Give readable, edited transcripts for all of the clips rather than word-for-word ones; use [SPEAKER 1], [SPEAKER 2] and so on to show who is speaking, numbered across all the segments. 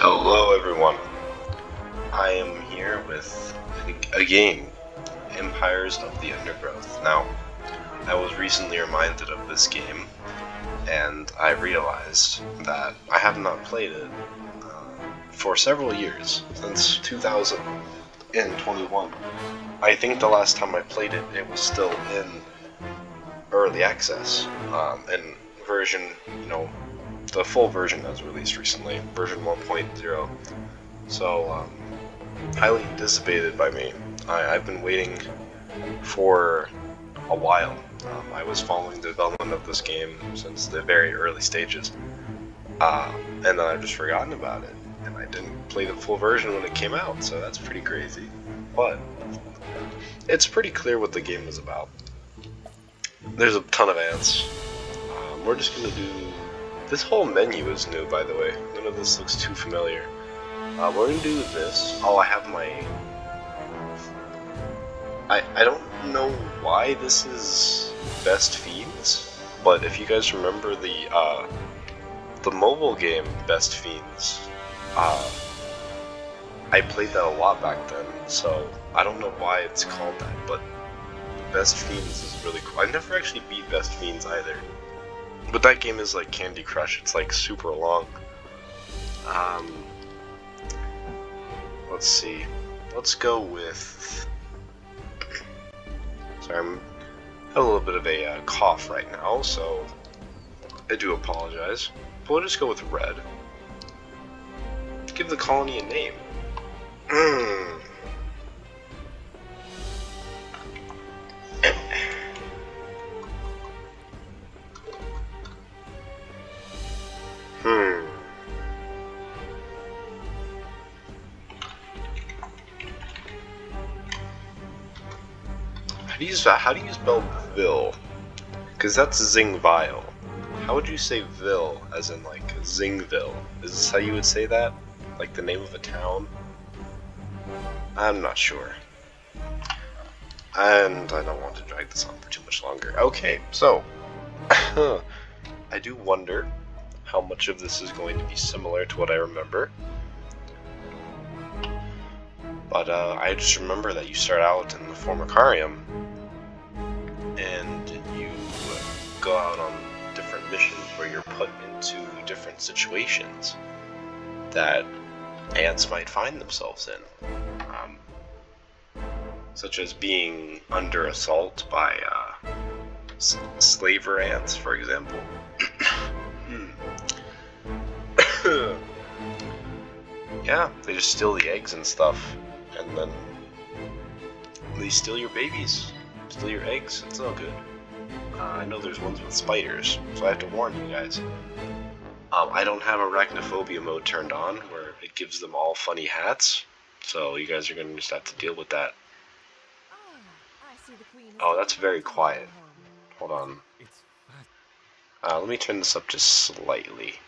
[SPEAKER 1] Hello everyone, I am here with a game, Empires of the Undergrowth. Now, I was recently reminded of this game, and I realized that I have not played it for several years, since 2021. I think the last time I played it, it was still in early access, and version, the full version that was released recently, version 1.0. So, highly anticipated by me. I've been waiting for a while. I was following the development of this game since the very early stages, and then I've just forgotten about it, and I didn't play the full version when it came out, so that's pretty crazy. But it's pretty clear what the game is about. There's a ton of ants. We're just gonna do... This whole menu is new, by the way. None of this looks too familiar. We're gonna do this. Oh, I have my... I don't know why this is Best Fiends, but if you guys remember the mobile game Best Fiends, I played that a lot back then, so I don't know why it's called that, but Best Fiends is really cool. I never actually beat Best Fiends either, but that game is like Candy Crush. It's like super long. Let's see. Let's go with... Sorry, I'm a little bit of a cough right now, so I do apologize. But we'll just go with red. Give the colony a name. How do you spell Vil? Because that's Zingvile. How would you say Vil, as in like Zingville? Is this how you would say that? Like the name of a town? I'm not sure. And I don't want to drag this on for too much longer. Okay, so I do wonder how much of this is going to be similar to what I remember. But I just remember that you start out in the Formicarium, and you go out on different missions where you're put into different situations that ants might find themselves in. Such as being under assault by slaver ants, for example. Yeah, they just steal the eggs and stuff, and then they steal your babies, steal your eggs. It's no good. I know there's ones with spiders, so I have to warn you guys. I don't have arachnophobia mode turned on, where it gives them all funny hats, so you guys are going to just have to deal with that. Oh, that's very quiet. Hold on. Let me turn this up just slightly.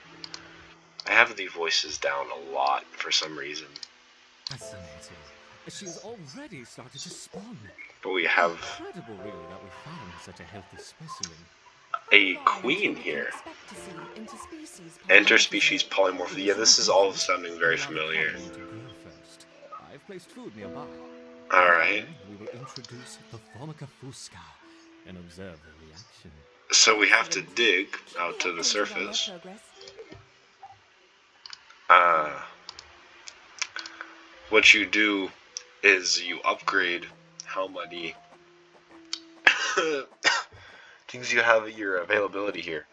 [SPEAKER 1] I have the voices down a lot for some reason.
[SPEAKER 2] Fascinating. She's already started to spawn.
[SPEAKER 1] But we have
[SPEAKER 2] incredible, really, that we found such a healthy specimen.
[SPEAKER 1] a queen here. Interspecies polymorphism. Yeah, this is all sounding very familiar.
[SPEAKER 2] I've placed food nearby.
[SPEAKER 1] Alright.
[SPEAKER 2] We will introduce the Formica fusca and observe the reaction.
[SPEAKER 1] So we have to dig out to the surface. What you do is you upgrade how many things you have at your availability here.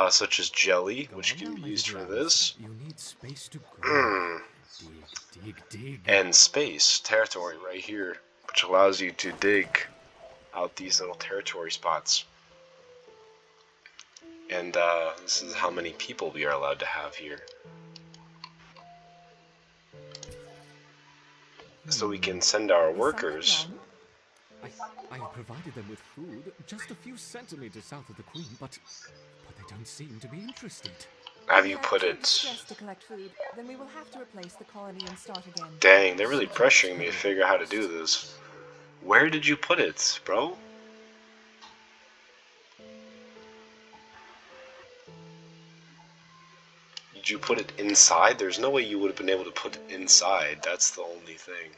[SPEAKER 1] Such as jelly, which can be used for this.
[SPEAKER 2] You need space to grow. Dig.
[SPEAKER 1] And space, territory right here, which allows you to dig out these little territory spots. And this is how many people we are allowed to have here. So we can send our workers.
[SPEAKER 2] I provided them with food just a few centimeters south of the Queen, but they don't seem to be interested.
[SPEAKER 1] Have you put it?
[SPEAKER 3] To collect food, then we will have to replace the colony and start again.
[SPEAKER 1] Dang, they're really pressuring me to figure out how to do this. Where did you put it, bro? Did you put it inside? There's no way you would have been able to put it inside. That's the only thing.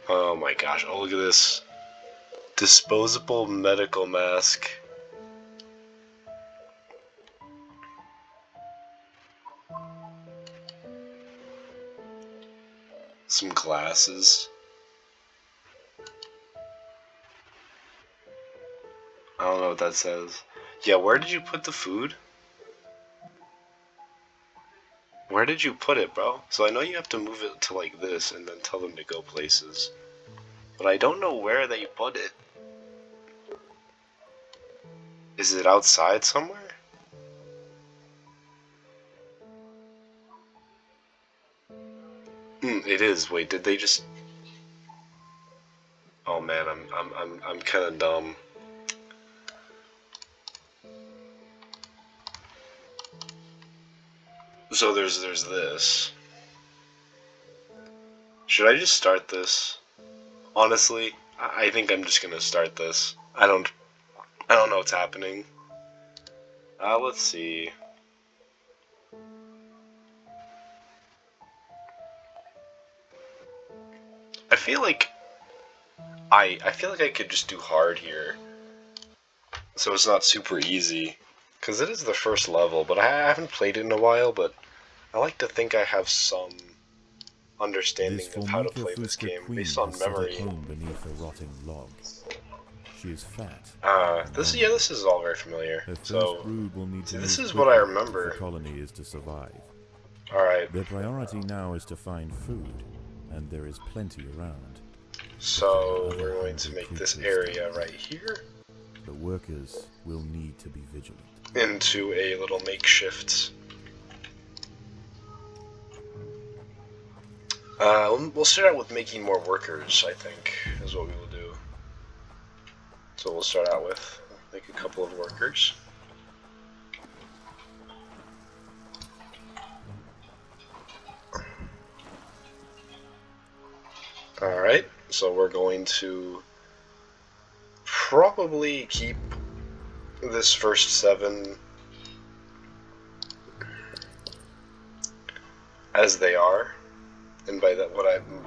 [SPEAKER 1] Oh my gosh, oh look at this. Disposable medical mask. Some glasses. I don't know what that says. Yeah, where did you put the food? Where did you put it, bro? So I know you have to move it to like this and then tell them to go places. But I don't know where they put it. Is it outside somewhere? It is. Wait, did they just... Oh man, I'm kind of dumb. So there's this. Should I just start this? Honestly, I think I'm just gonna start this. I don't know what's happening. Let's see. I feel like I could just do hard here, so it's not super easy, because it is the first level. But I haven't played it in a while. But I like to think I have some understanding of how to play this game based on memory.
[SPEAKER 4] Beneath a rotting log. She is fat.
[SPEAKER 1] This is all very familiar. So
[SPEAKER 4] will need to
[SPEAKER 1] this is what I remember.
[SPEAKER 4] The colony is to survive.
[SPEAKER 1] All right.
[SPEAKER 4] Their priority now is to find food, and there is plenty around.
[SPEAKER 1] So we're going to make this area right here
[SPEAKER 4] The workers will need to be vigilant.
[SPEAKER 1] into a little makeshift. We'll start out with making more workers, I think, is what we will do. So we'll start out with make a couple of workers. Alright, so we're going to probably keep this first 7 as they are. And by that,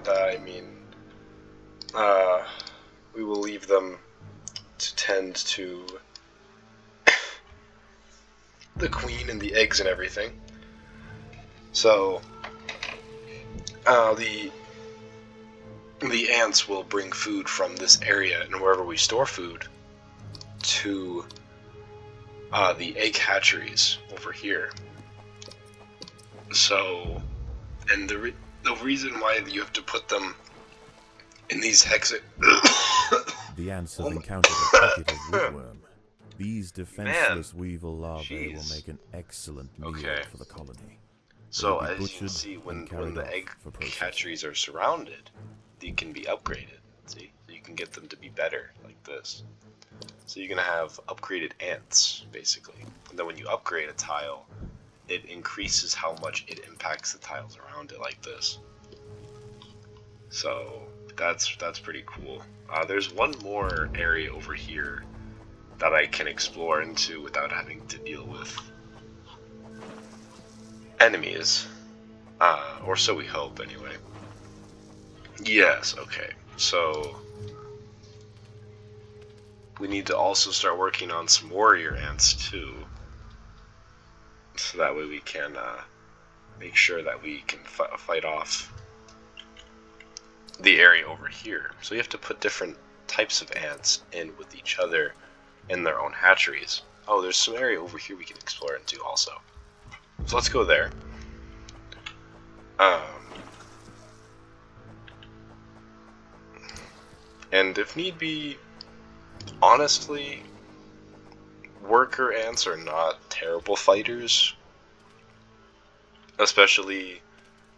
[SPEAKER 1] I mean, we will leave them to tend to the queen and the eggs and everything. So, the ants will bring food from this area and wherever we store food to the egg hatcheries over here. So, and the reason why you have to put them in these
[SPEAKER 4] The ants have encountered a pocket of woodworm. These defenseless weevil larvae will make an excellent meal for the colony.
[SPEAKER 1] So as you can see, when the egg hatcheries are surrounded, they can be upgraded. See, so you can get them to be better like this. So you're gonna have upgraded ants basically, and then when you upgrade a tile, it increases how much it impacts the tiles around it like this. So that's pretty cool. There's one more area over here that I can explore into without having to deal with enemies, or so we hope anyway. Yes, okay, so we need to also start working on some warrior ants too, so that way we can make sure that we can fight off the area over here. So you have to put different types of ants in with each other in their own hatcheries. Oh, there's some area over here we can explore into also. So let's go there. And if need be, honestly, worker ants are not terrible fighters. Especially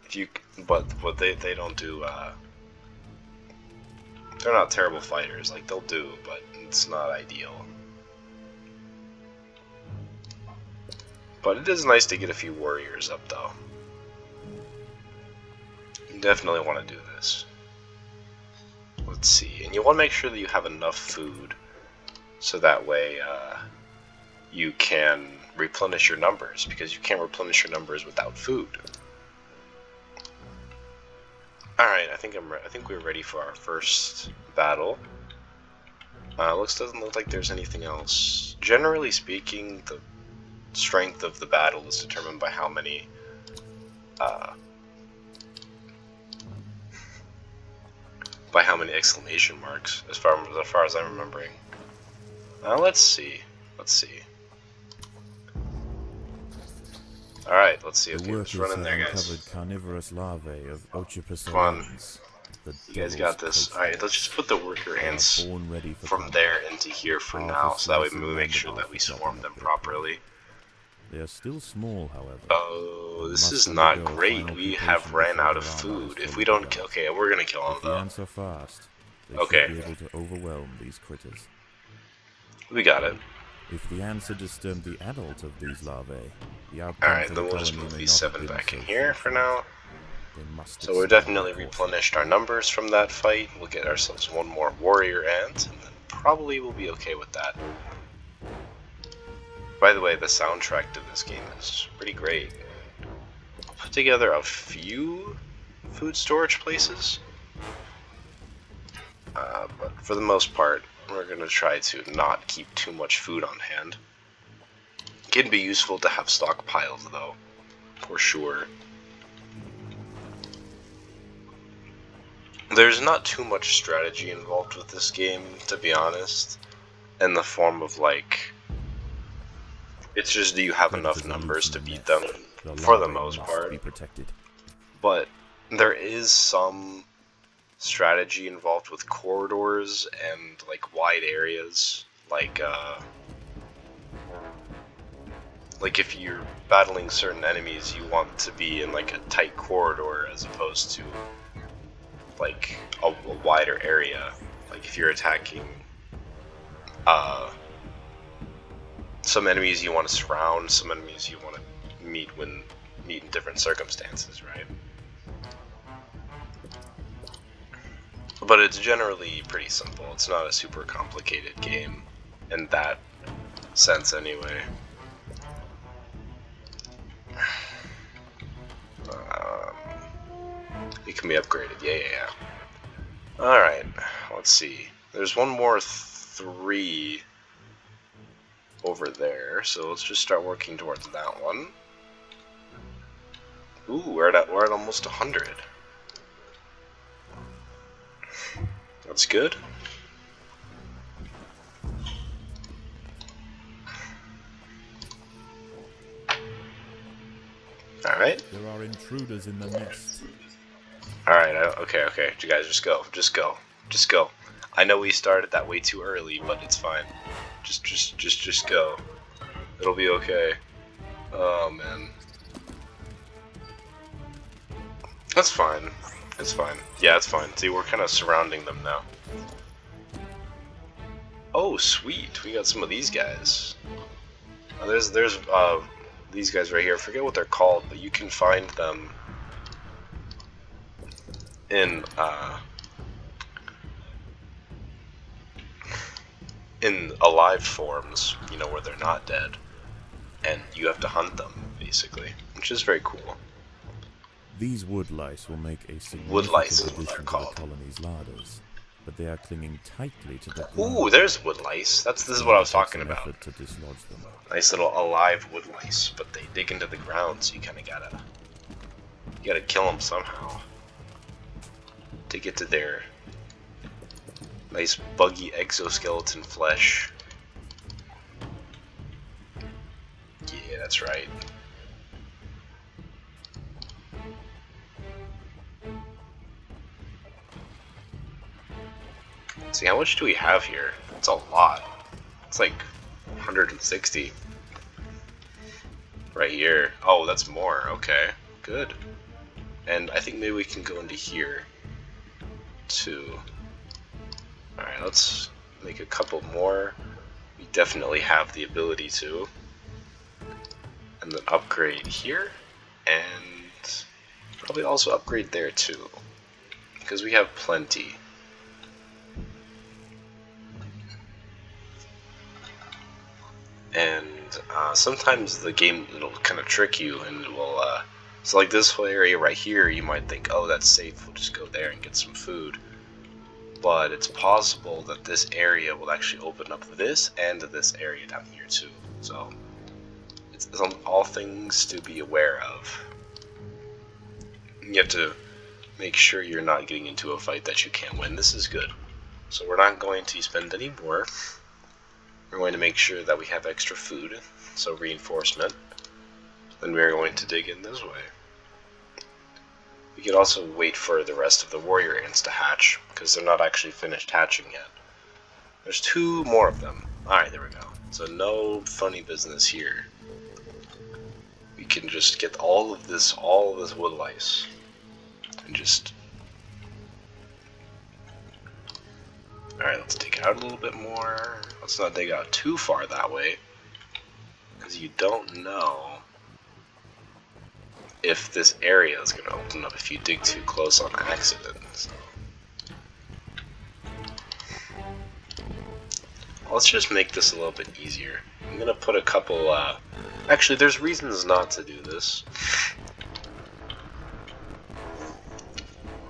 [SPEAKER 1] if you, but they don't do, they're not terrible fighters, like they'll do, but it's not ideal. But it is nice to get a few warriors up though. You definitely want to do this. Let's see, and you want to make sure that you have enough food, so that way you can replenish your numbers, because you can't replenish your numbers without food. Alright, I think we're ready for our first battle. Doesn't look like there's anything else. Generally speaking, the strength of the battle is determined by how many exclamation marks, as far as I'm remembering. Let's see. Alright, let's see. Okay, let's run in there, guys.
[SPEAKER 4] Uncovered carnivorous larvae of
[SPEAKER 1] Come on.
[SPEAKER 4] The
[SPEAKER 1] You guys got this. Alright, let's just put the worker ants from there into here for now, so that way we make sure that we swarm them properly.
[SPEAKER 4] They are still small, however.
[SPEAKER 1] Oh, this is not great. We have ran out of food. If we don't kill... Okay, we're gonna kill them,
[SPEAKER 4] If the ants are fast, they
[SPEAKER 1] Okay.
[SPEAKER 4] should be able to overwhelm these critters.
[SPEAKER 1] We got it.
[SPEAKER 4] If the ants had disturbed the adult of these larvae, the outcome
[SPEAKER 1] Alright,
[SPEAKER 4] for
[SPEAKER 1] then
[SPEAKER 4] the
[SPEAKER 1] we'll just
[SPEAKER 4] colony
[SPEAKER 1] move
[SPEAKER 4] may
[SPEAKER 1] these
[SPEAKER 4] not have
[SPEAKER 1] 7
[SPEAKER 4] been
[SPEAKER 1] back
[SPEAKER 4] so
[SPEAKER 1] in here for now.
[SPEAKER 4] They must
[SPEAKER 1] So we're
[SPEAKER 4] expand
[SPEAKER 1] definitely
[SPEAKER 4] their
[SPEAKER 1] replenished our numbers from that fight. We'll get ourselves one more warrior ant, and then probably we'll be okay with that. By the way, the soundtrack to this game is pretty great. I'll put together a few food storage places, but for the most part, we're going to try to not keep too much food on hand. It can be useful to have stockpiles, though, for sure. There's not too much strategy involved with this game, to be honest, in the form of, like, it's just, do you have enough numbers to beat them, for the most part. But there is some strategy involved with corridors and, like, wide areas, like if you're battling certain enemies, you want to be in, like, a tight corridor as opposed to, like, a wider area. Like, if you're attacking some enemies you want to surround, some enemies you want to meet in different circumstances, right? But it's generally pretty simple. It's not a super complicated game in that sense, anyway. It can be upgraded. Yeah. Alright, let's see. There's one more 3 over there, so let's just start working towards that one. Ooh, we're at almost 100. That's good. Alright.
[SPEAKER 4] There are intruders in the nest.
[SPEAKER 1] Alright, okay. You guys, just go. I know we started that way too early, but it's fine. Just go. It'll be okay. Oh, man. That's fine. It's fine. Yeah, it's fine. See, we're kind of surrounding them now. Oh, sweet. We got some of these guys. There's these guys right here. I forget what they're called, but you can find them in alive forms, you know, where they're not dead, and you have to hunt them, basically, which is very cool.
[SPEAKER 4] These wood lice will make a significant
[SPEAKER 1] Woodlice is what
[SPEAKER 4] addition
[SPEAKER 1] they're
[SPEAKER 4] to
[SPEAKER 1] called.
[SPEAKER 4] the colony's larders, but they are clinging tightly to the ground.
[SPEAKER 1] Ooh, there's woodlice. This is what I was talking about.
[SPEAKER 4] Effort to dislodge them.
[SPEAKER 1] Nice little alive woodlice, but they dig into the ground, so you kind of gotta kill them somehow to get to their nice buggy exoskeleton flesh. Yeah, that's right. See, how much do we have here? It's a lot. It's like 160. Right here. Oh, that's more. Okay, good. And I think maybe we can go into here too. Alright, let's make a couple more. We definitely have the ability to. And then upgrade here. And probably also upgrade there too. Because we have plenty. And sometimes the game, it'll kind of trick you, and it will, so like this whole area right here, you might think, oh, that's safe, we'll just go there and get some food. But it's possible that this area will actually open up this and this area down here too. So, it's all things to be aware of. You have to make sure you're not getting into a fight that you can't win. This is good. So we're not going to spend any more. We're going to make sure that we have extra food, so reinforcement. Then we're going to dig in this way. We could also wait for the rest of the warrior ants to hatch, because they're not actually finished hatching yet. There's 2 more of them. Alright, there we go. So no funny business here. We can just get all of this wood lice. And just... Alright, let's dig out a little bit more. Let's not dig out too far that way, because you don't know if this area is going to open up if you dig too close on accident. So. Let's just make this a little bit easier. I'm going to put a couple, actually there's reasons not to do this.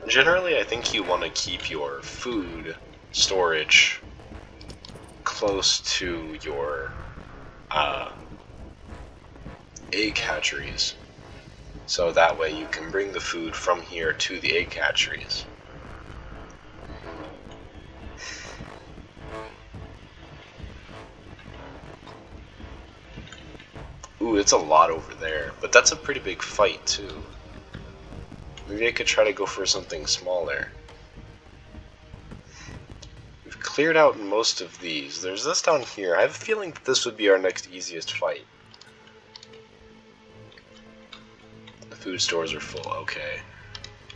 [SPEAKER 1] Generally, I think you want to keep your food storage close to your egg hatcheries, so that way you can bring the food from here to the egg hatcheries. Ooh, it's a lot over there, but that's a pretty big fight too. Maybe I could try to go for something smaller. We've cleared out most of these. There's this down here. I have a feeling that this would be our next easiest fight. The food stores are full. Okay.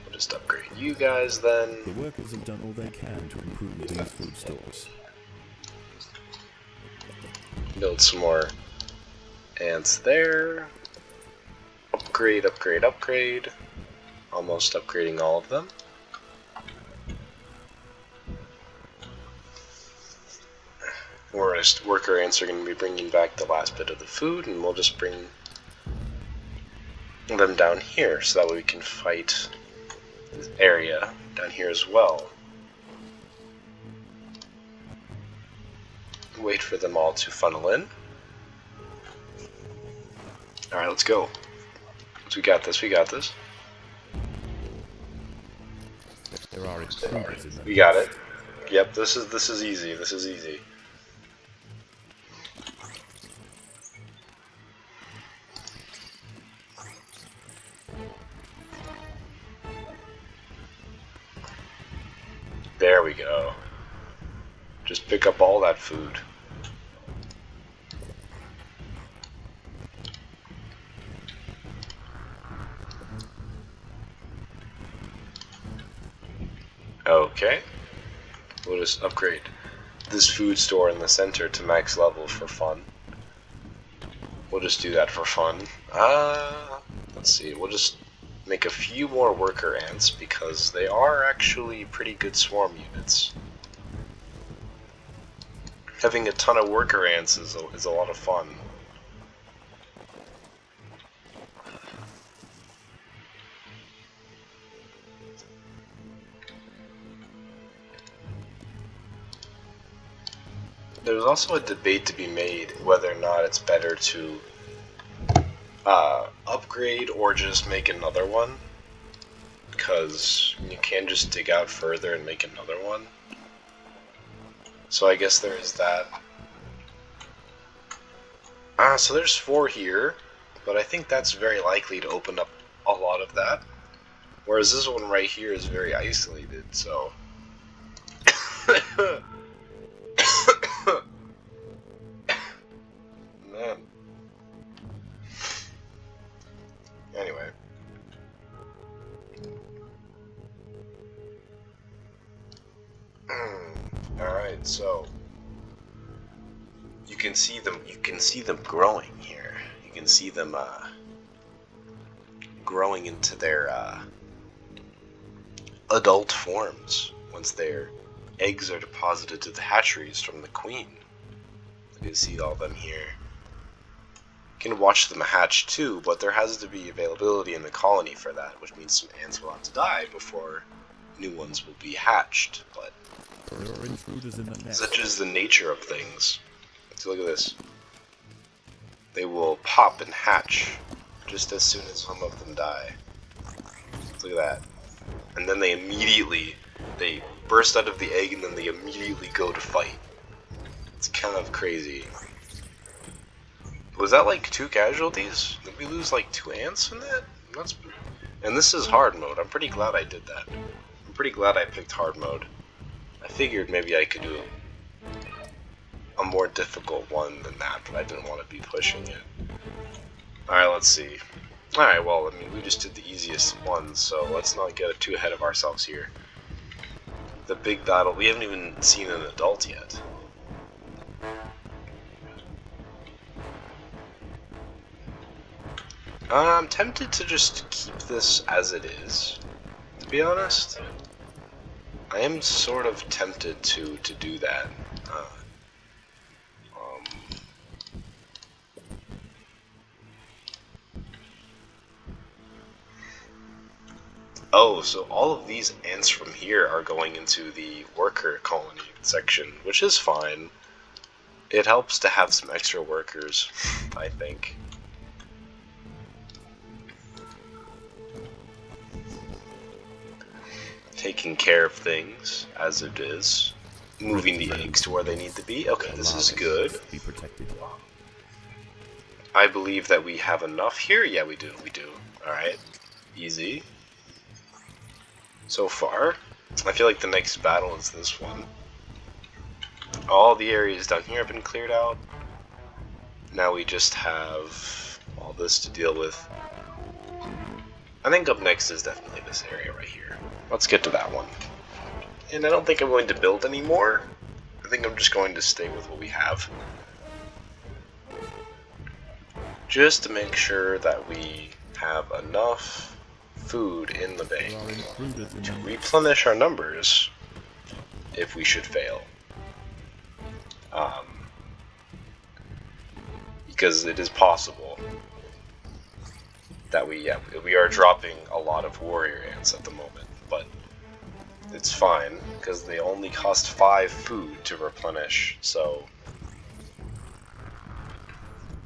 [SPEAKER 1] We'll just upgrade you guys then.
[SPEAKER 4] The workers have done all they can to improve these food stores.
[SPEAKER 1] Build some more ants there. Upgrade, upgrade, upgrade. Almost upgrading all of them. Worker ants are going to be bringing back the last bit of the food, and we'll just bring them down here, so that way we can fight this area down here as well. Wait for them all to funnel in. Alright, let's go. We got this, we got this.
[SPEAKER 4] There are improvements in them.
[SPEAKER 1] We got it. Yep, this is easy, this is easy. There we go. Just pick up all that food. Okay. We'll just upgrade this food store in the center to max level for fun. We'll just do that for fun. Let's see, we'll just make a few more worker ants because they are actually pretty good swarm units. Having a ton of worker ants is a lot of fun. There's also a debate to be made whether or not it's better to upgrade or just make another one, because you can just dig out further and make another one. So I guess there is that. So there's 4 here, but I think that's very likely to open up a lot of that, whereas this one right here is very isolated, so... Man. Anyway. Alright, so you can see them growing here. You can see them growing into their adult forms once their eggs are deposited to the hatcheries from the queen. You can see all of them here. can watch them hatch too, but there has to be availability in the colony for that, which means some ants will have to die before new ones will be hatched. But such is the nature of things. So look at this. They will pop and hatch just as soon as some of them die. Look at that. And then they burst out of the egg and then they immediately go to fight. It's kind of crazy. Was that like 2 casualties? Did we lose like 2 ants in that? And this is hard mode. I'm pretty glad I did that. I'm pretty glad I picked hard mode. I figured maybe I could do a more difficult one than that, but I didn't want to be pushing it. Alright, let's see. Alright, well, I mean, we just did the easiest one, so let's not get too ahead of ourselves here. The big battle, we haven't even seen an adult yet. I'm tempted to just keep this as it is, to be honest. I am sort of tempted to do that. Oh, so all of these ants from here are going into the worker colony section, which is fine. It helps to have some extra workers, I think. Taking care of things as it is. Moving the eggs to where they need to be. Okay, this is good.
[SPEAKER 4] Be protected.
[SPEAKER 1] I believe that we have enough here. Yeah, we do. Alright. Easy. So far. I feel like the next battle is this one. All the areas down here have been cleared out. Now we just have all this to deal with. I think up next is definitely this area right here. Let's get to that one. And I don't think I'm going to build anymore. I think I'm just going to stay with what we have. Just to make sure that we have enough food in the bank to replenish our numbers if we should fail. Because it is possible that we are dropping a lot of warrior ants at the moment, but it's fine because they only cost 5 food to replenish, so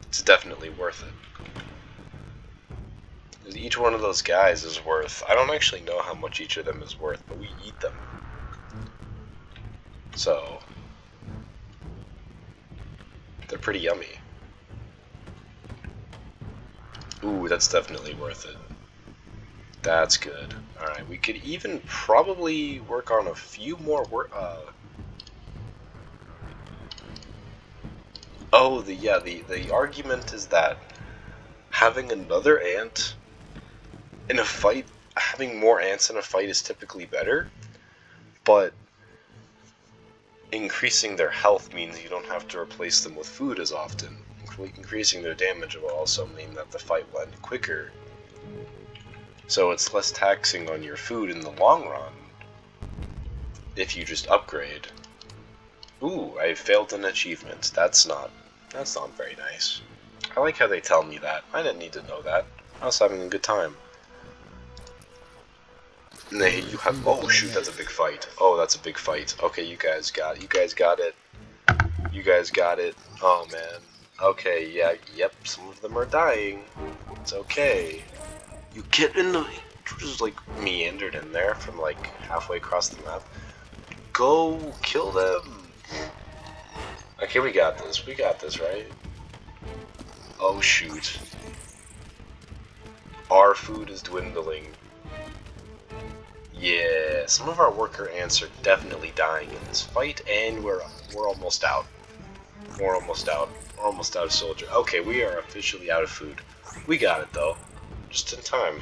[SPEAKER 1] it's definitely worth it. Each one of those guys is worth, I don't actually know how much each of them is worth, but we eat them. So they're pretty yummy. Ooh, that's definitely worth it. That's good. Alright, we could even probably work on a few more Oh, the argument is that having another ant in a fight, having more ants in a fight is typically better, but increasing their health means you don't have to replace them with food as often. Increasing their damage will also mean that the fight will end quicker. So it's less taxing on your food in the long run if you just upgrade. Ooh, I failed an achievement. That's not very nice. I like how they tell me that. I didn't need to know that. I was having a good time. And they hit you have, oh shoot, that's a big fight. Oh, that's a big fight. Okay, you guys got it. You guys got it. Oh man. Okay, yeah, yep, some of them are dying. It's okay. You get in the, just like meandered in there from like halfway across the map. Go kill them. Okay, we got this, right? Oh shoot. Our food is dwindling. Yeah, some of our worker ants are definitely dying in this fight, and we're almost out. We're almost out of soldier. Okay, we are officially out of food. We got it though. Just in time.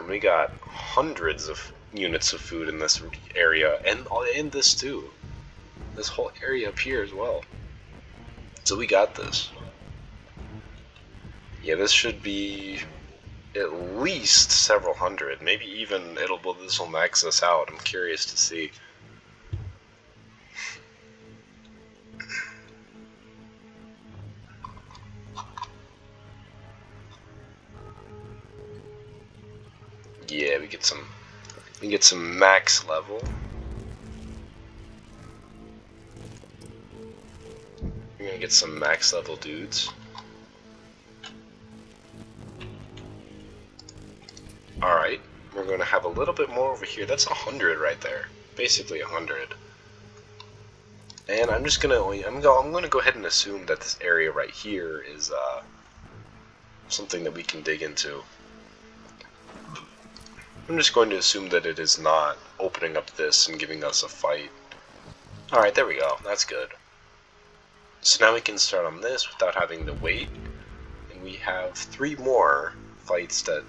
[SPEAKER 1] We got hundreds of units of food in this area, and in this too. This whole area up here as well. So we got this. Yeah, this should be at least several hundred. Maybe even this will max us out. I'm curious to see. Yeah, we get some max level. We're gonna get some max level dudes. Alright, we're gonna have a little bit more over here. That's 100 right there. Basically 100. And I'm gonna go ahead and assume that this area right here is something that we can dig into. I'm just going to assume that it is not opening up this and giving us a fight. Alright, there we go. That's good. So now we can start on this without having to wait. And we have 3 more fights to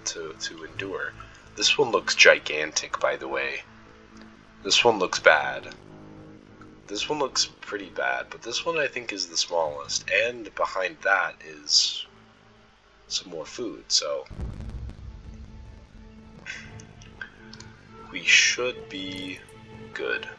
[SPEAKER 1] endure. This one looks gigantic, by the way. This one looks bad. This one looks pretty bad, but this one I think is the smallest. And behind that is some more food, so we should be good.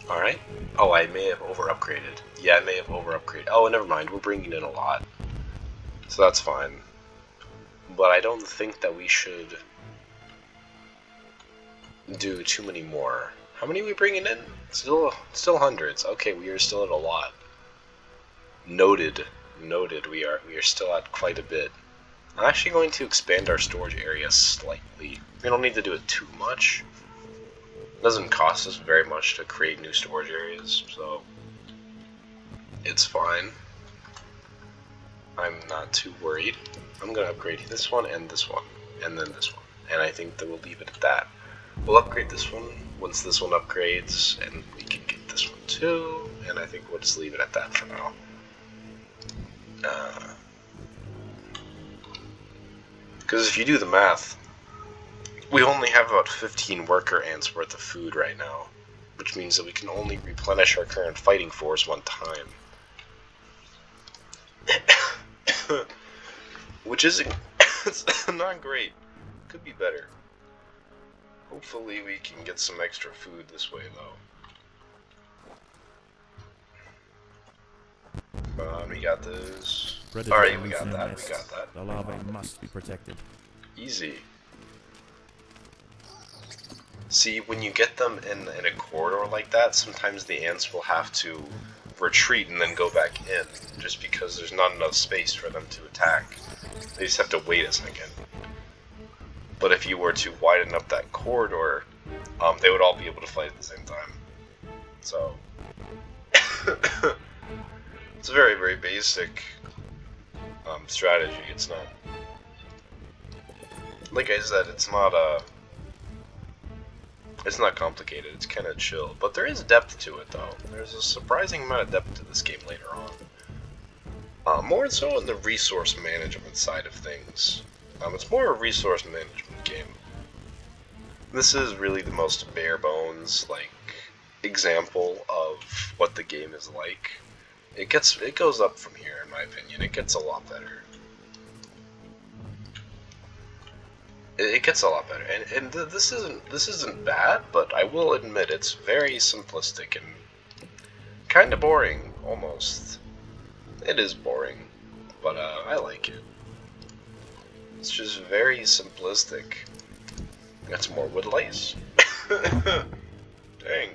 [SPEAKER 1] Alright. Oh, I may have over-upgraded. Yeah, I may have over-upgraded. Oh, never mind. We're bringing in a lot. So that's fine. But I don't think that we should do too many more. How many are we bringing in? Still hundreds. Okay, we are still at a lot. Noted. We are still at quite a bit. I'm actually going to expand our storage area slightly. We don't need to do it too much. It doesn't cost us very much to create new storage areas, so it's fine. I'm not too worried. I'm going to upgrade this one, and this one, and then this one. And I think that we'll leave it at that. We'll upgrade this one once this one upgrades, and we can get this one too. And I think we'll just leave it at that for now. Because if you do the math, we only have about 15 worker ants worth of food right now, which means that we can only replenish our current fighting force one time. Which isn't not great. Could be better. Hopefully we can get some extra food this way, though. We got this. Alright, we got that.
[SPEAKER 4] The larvae must be protected.
[SPEAKER 1] Easy. See, when you get them in a corridor like that, sometimes the ants will have to retreat and then go back in, just because there's not enough space for them to attack. They just have to wait a second. But if you were to widen up that corridor, they would all be able to fight at the same time. So, it's a very, very basic strategy. It's not, like I said, it's not complicated. It's kind of chill, but there is depth to it, though. There's a surprising amount of depth to this game later on. More so in the resource management side of things. It's more a resource management game. This is really the most bare bones, like, example of what the game is like. It goes up from here, in my opinion. It gets a lot better. It gets a lot better, and this isn't bad, but I will admit it's very simplistic and kind of boring, almost. It is boring, but I like it. It's just very simplistic. Got some more wood lice. Dang.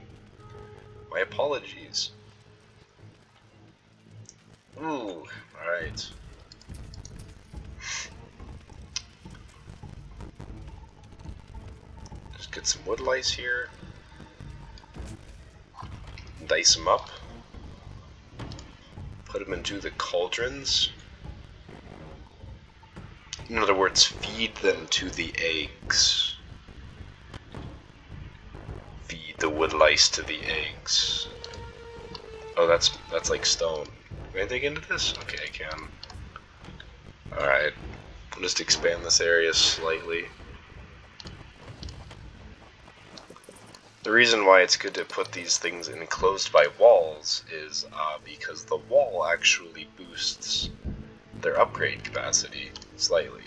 [SPEAKER 1] My apologies. Ooh, alright. Just get some wood lice here. Dice them up. Put them into the cauldrons. In other words, feed them to the eggs. Feed the wood lice to the eggs. Oh, that's like stone. Can I dig into this? Okay, I can. Alright. I'll just expand this area slightly. The reason why it's good to put these things enclosed by walls is because the wall actually boosts their upgrade capacity slightly.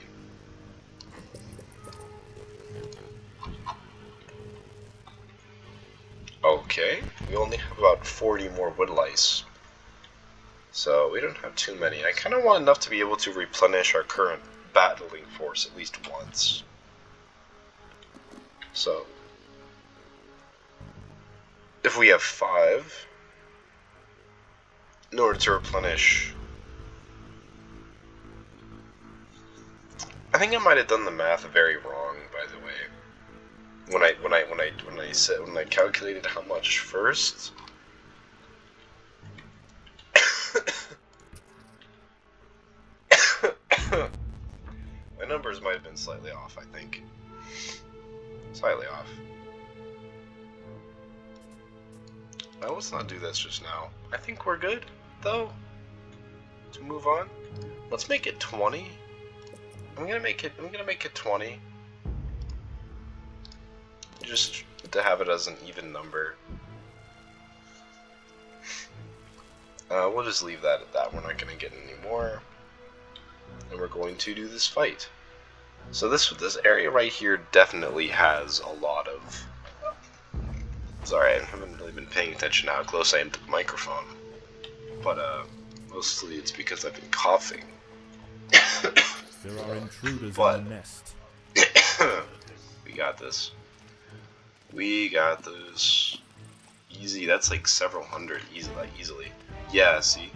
[SPEAKER 1] Okay, we only have about 40 more wood lice. So we don't have too many. I kind of want enough to be able to replenish our current battling force at least once. So if we have 5, in order to replenish, I think I might have done the math very wrong, by the way. When I calculated how much first. My numbers might have been slightly off, I think. Slightly off. Now let's not do this just now. I think we're good, though, to move on. Let's make it 20. I'm gonna make it 20. Just to have it as an even number. We'll just leave that at that. We're not gonna get any more. And we're going to do this fight. So this area right here definitely has a lot of... Sorry, I haven't really been paying attention to how close I am to the microphone. But mostly it's because I've been coughing.
[SPEAKER 4] There are intruders in the nest.
[SPEAKER 1] We got this. We got this. Easy, that's like several hundred easily. Yeah, see?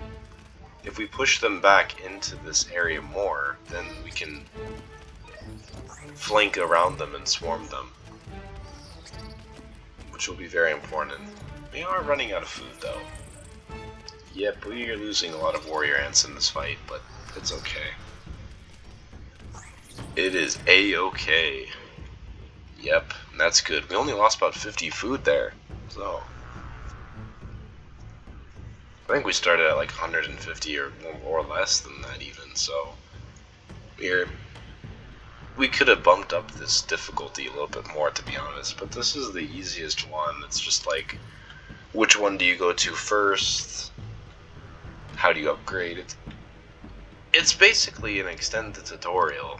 [SPEAKER 1] If we push them back into this area more, then we can flank around them and swarm them. Which will be very important. We are running out of food though. Yep, we are losing a lot of warrior ants in this fight, but it's okay. It is A-okay. Yep, that's good. We only lost about 50 food there, so... I think we started at like 150 or less than that even, so... We could have bumped up this difficulty a little bit more, to be honest, but this is the easiest one. It's just like, which one do you go to first? How do you upgrade it? It's basically an extended tutorial.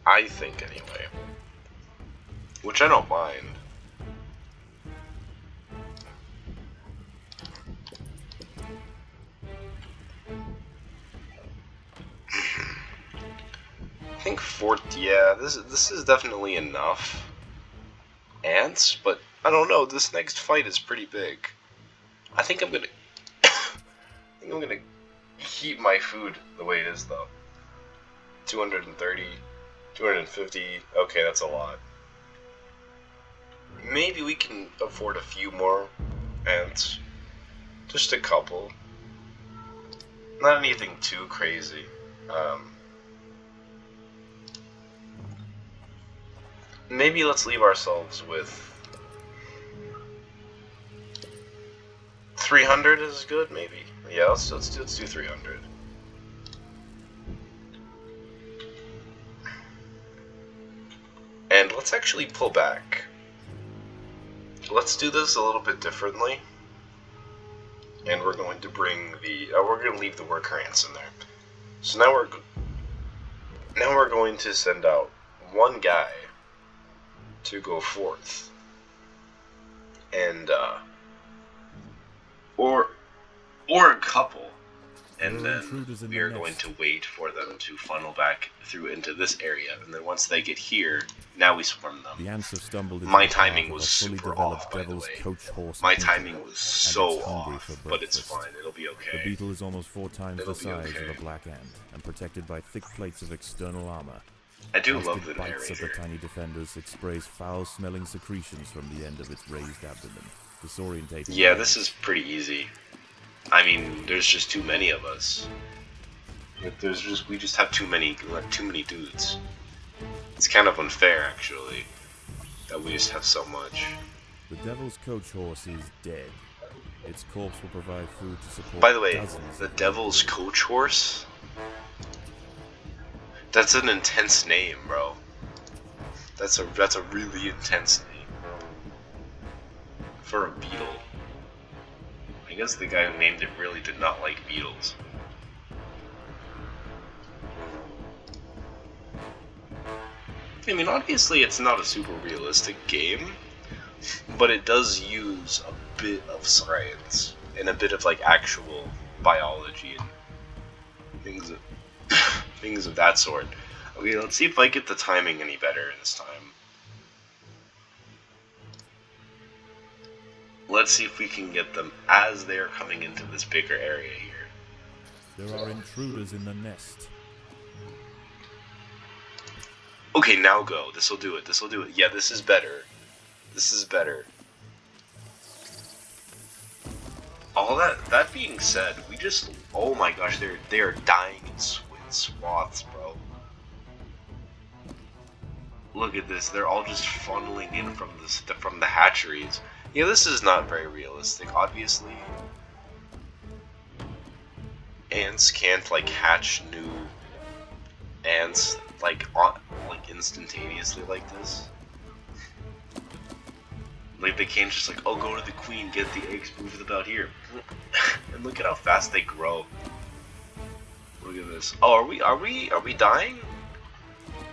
[SPEAKER 1] I think anyway. Which I don't mind. I think yeah, this is definitely enough ants, but I don't know, this next fight is pretty big. I think I'm gonna keep my food the way it is though. 230, 250, okay, that's a lot. Maybe we can afford a few more ants. Just a couple. Not anything too crazy. Maybe let's leave ourselves with 300 is good, maybe. Yeah, let's do 300. And let's actually pull back. Let's do this a little bit differently. And we're going to bring the we're going to leave the worker ants in there. So now we're going to send out one guy to go forth, and or a couple, and then we are going to wait for them to funnel back through into this area, and then once they get here, now we swarm them.
[SPEAKER 4] The ants have stumbled into
[SPEAKER 1] My
[SPEAKER 4] the
[SPEAKER 1] timing
[SPEAKER 4] path of
[SPEAKER 1] was
[SPEAKER 4] a fully
[SPEAKER 1] super
[SPEAKER 4] developed
[SPEAKER 1] off, by the
[SPEAKER 4] devil's
[SPEAKER 1] way.
[SPEAKER 4] coach horse
[SPEAKER 1] My
[SPEAKER 4] beetle,
[SPEAKER 1] timing was so
[SPEAKER 4] it's hungry
[SPEAKER 1] off,
[SPEAKER 4] for
[SPEAKER 1] but it's
[SPEAKER 4] breakfast.
[SPEAKER 1] fine. It'll be
[SPEAKER 4] The
[SPEAKER 1] okay.
[SPEAKER 4] beetle is almost 4 times
[SPEAKER 1] It'll
[SPEAKER 4] the
[SPEAKER 1] be
[SPEAKER 4] size
[SPEAKER 1] okay.
[SPEAKER 4] of a black ant and protected by thick plates of external armor.
[SPEAKER 1] I do
[SPEAKER 4] As
[SPEAKER 1] love
[SPEAKER 4] it
[SPEAKER 1] the
[SPEAKER 4] bites of the
[SPEAKER 1] narrator.
[SPEAKER 4] tiny defenders, it sprays foul-smelling secretions from the end of its raised abdomen, disorientating.
[SPEAKER 1] Yeah, this is pretty easy. I mean, there's just too many of us. We just have too many dudes. It's kind of unfair, actually, that we just have so much.
[SPEAKER 4] The devil's coach horse is dead. Its corpse will provide food to support.
[SPEAKER 1] By the way,
[SPEAKER 4] dozens
[SPEAKER 1] the
[SPEAKER 4] of
[SPEAKER 1] devil's coach horse? That's an intense name, bro. That's a really intense name. For a beetle. I guess the guy who named it really did not like beetles. I mean, obviously it's not a super realistic game, but it does use a bit of science and a bit of like actual biology and things of, things of that sort. Okay, let's see if I get the timing any better this time. Let's see if we can get them as they are coming into this bigger area here.
[SPEAKER 4] There are intruders in the nest.
[SPEAKER 1] Okay, now go. This'll do it. This'll do it. Yeah, this is better. This is better. All that being said, we just, oh my gosh, they are dying in swaths, bro. Look at this. They're all just funneling in from the hatcheries. Yeah, this is not very realistic. Obviously, ants can't like hatch new ants like instantaneously like this. Like they can't just like, oh, go to the queen, get the eggs, move them out here. And look at how fast they grow. Look at this. Oh, are we dying?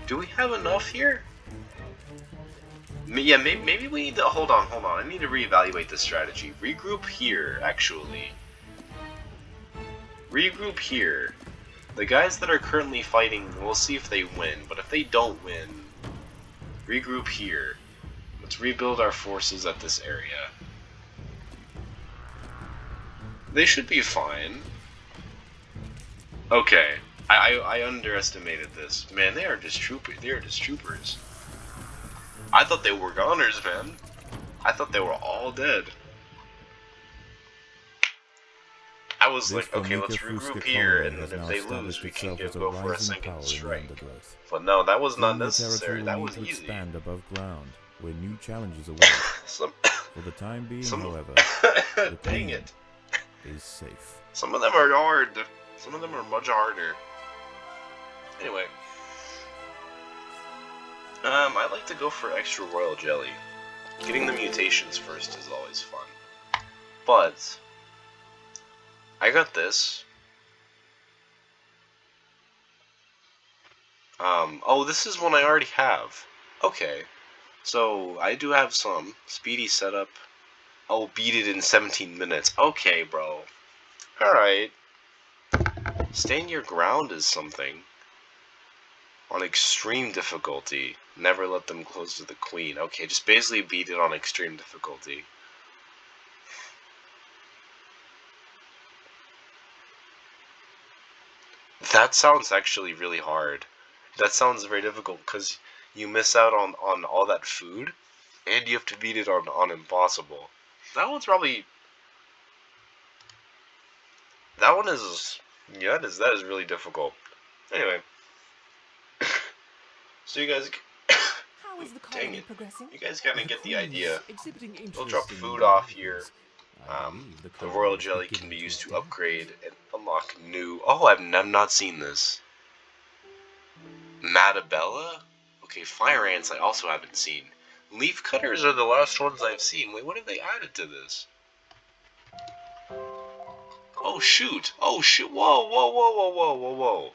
[SPEAKER 1] Do we have enough here? Yeah, maybe we need to hold on. I need to reevaluate this strategy. Regroup here, actually. Regroup here. The guys that are currently fighting, we'll see if they win. But if they don't win, regroup here. Let's rebuild our forces at this area. They should be fine. Okay, I underestimated this. Man, they are just troopers. I thought they were goners, man. I thought they were all dead. I was like, okay, let's regroup here, and then if they lose, we can go for a second strike. But no, that was not necessary. That was easy.
[SPEAKER 4] Expand above ground, where new challenges await. For the time being, however, the
[SPEAKER 1] dang it,
[SPEAKER 4] is safe.
[SPEAKER 1] Some of them are hard. Some of them are much harder. Anyway, I like to go for extra royal jelly. Getting the mutations first is always fun. But I got this. Oh, this is one I already have. Okay. So, I do have some. Speedy setup. Oh, beat it in 17 minutes. Okay, bro. Alright. Stand your ground is something. On extreme difficulty. Never let them close to the queen. Okay, just basically beat it on extreme difficulty. That sounds actually really hard. That sounds very difficult because you miss out on all that food, and you have to beat it on impossible. That one's probably... That one is... Yeah, that is really difficult. Anyway. So you guys...
[SPEAKER 3] How is the
[SPEAKER 1] Dang
[SPEAKER 3] colony
[SPEAKER 1] it.
[SPEAKER 3] progressing?
[SPEAKER 1] You guys kind of get the idea.
[SPEAKER 2] Exhibiting
[SPEAKER 1] We'll drop
[SPEAKER 2] interesting
[SPEAKER 1] food off here.
[SPEAKER 2] behaviors.
[SPEAKER 1] The royal jelly can be used to upgrade and unlock new... Oh, I've not seen this. Matabella? Okay, fire ants I also haven't seen. Leaf cutters are the last ones I've seen. Wait, what have they added to this? Oh, shoot. Oh, shoot. Whoa, whoa, whoa, whoa, whoa, whoa, whoa.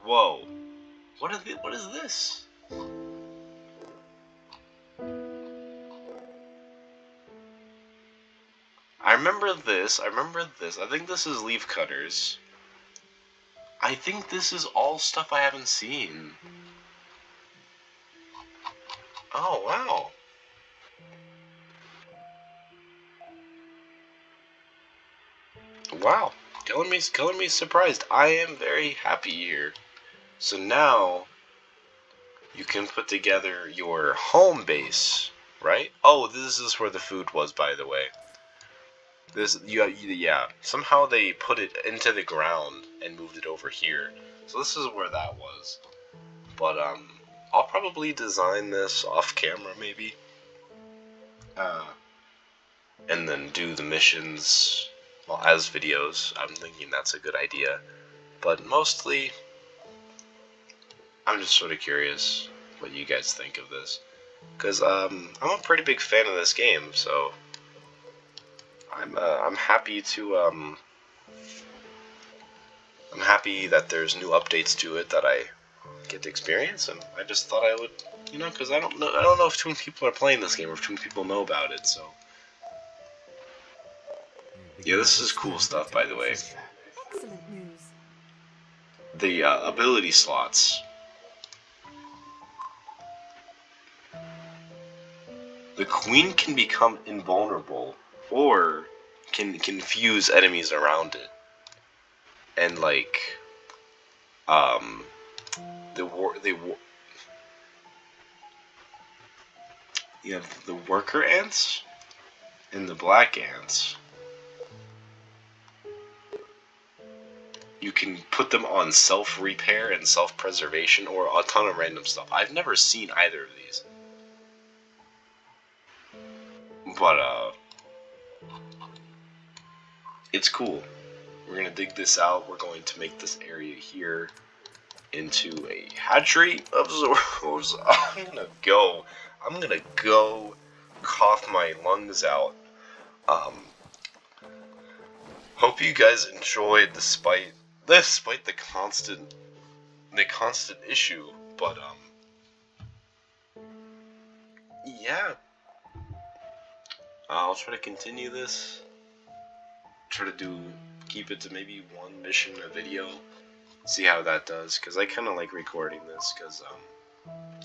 [SPEAKER 1] Whoa. What is this? I remember this. I think this is leaf cutters. I think this is all stuff I haven't seen. Oh, wow. Wow. Killing me surprised. I am very happy here. So now you can put together your home base, right? Oh, this is where the food was, by the way. Yeah. Somehow they put it into the ground and moved it over here. So this is where that was. But I'll probably design this off camera maybe. And then do the missions as videos. I'm thinking that's a good idea. But mostly, I'm just sort of curious what you guys think of this. Because I'm a pretty big fan of this game, so I'm happy to I'm happy that there's new updates to it that I get the experience, and I just thought I would, you know, because I don't know if too many people are playing this game or if too many people know about it. So yeah, this is cool stuff, by the way.
[SPEAKER 3] Excellent news.
[SPEAKER 1] The ability slots. The queen can become invulnerable or can confuse enemies around it. And like you have the worker ants and the black ants. You can put them on self-repair and self-preservation or a ton of random stuff. I've never seen either of these. But it's cool. We're gonna dig this out. We're going to make this area here into a hatchery of Zoros. I'm gonna go cough my lungs out. Hope you guys enjoyed despite the constant issue, but yeah. I'll try to continue this. Try to keep it to maybe one mission a video. See how that does, because I kind of like recording this, because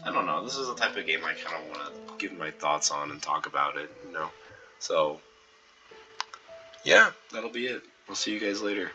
[SPEAKER 1] I don't know, this is the type of game I kind of want to give my thoughts on and talk about it, you know. So yeah, that'll be it. I'll see you guys later.